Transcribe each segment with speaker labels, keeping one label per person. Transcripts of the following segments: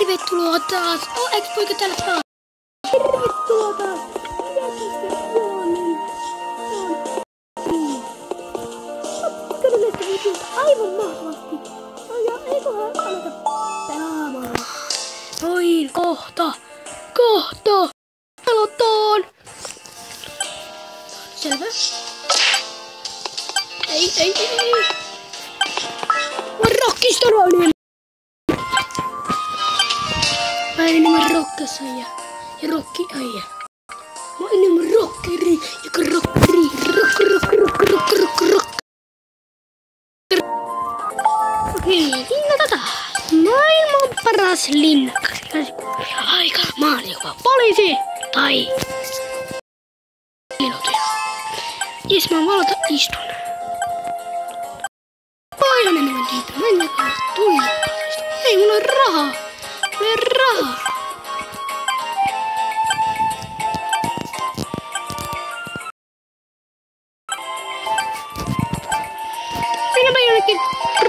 Speaker 1: Tervetuloa taas. Eikö poika täällä taas? Tervetuloa taas. Aivan mahtavasti. Ja eiköhän aleta pelaamaan. Noin, kohta. Aloitetaan. Selvä. Ei. Mä rockistoroinen. Mä en enemmän rokkasaija ja rockiaija. Mä oon enemmän rockeri ja rockeri. Rock. Okei, linnata. Maailman paras linnakka. Aika maanikuva poliisi tai minuutin. Jes, mä valta istun. Aivan enemmän niitä. Mennäkään tunnin. Ei mulla on rahaa. Mennäpä jonnekin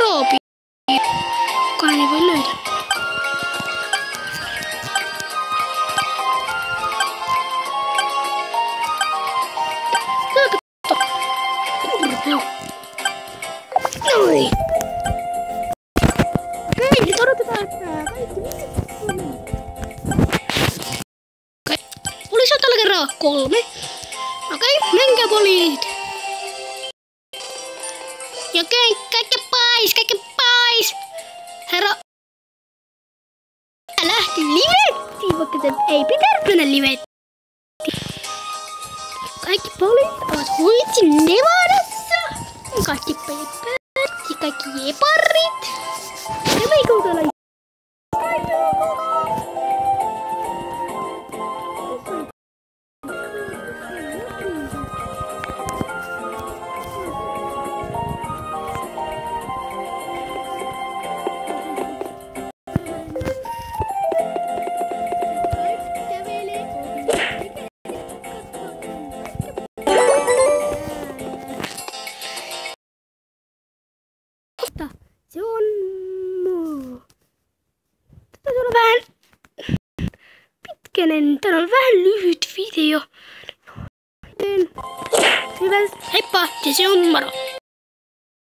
Speaker 1: roopiin. Kukaan ei voi löydä. Noin. Okei, nyt odotetaan, että kaikki poliisi on tällä kerralla 3. Okei, menkää poliisit. Ja kaikki pais. Herra. Lähti livettiin, vaikka se ei pitänyt mennä livettiin. Kaikki poliisit ovat huitsin Nevadassa. Kaikki peppät ja kaikki jeparit. Ja meikö täällä se on Tätä on vähän pitkänen. Tää on vähän lyhyt video. Hyvä. Heippa, ja se on moro.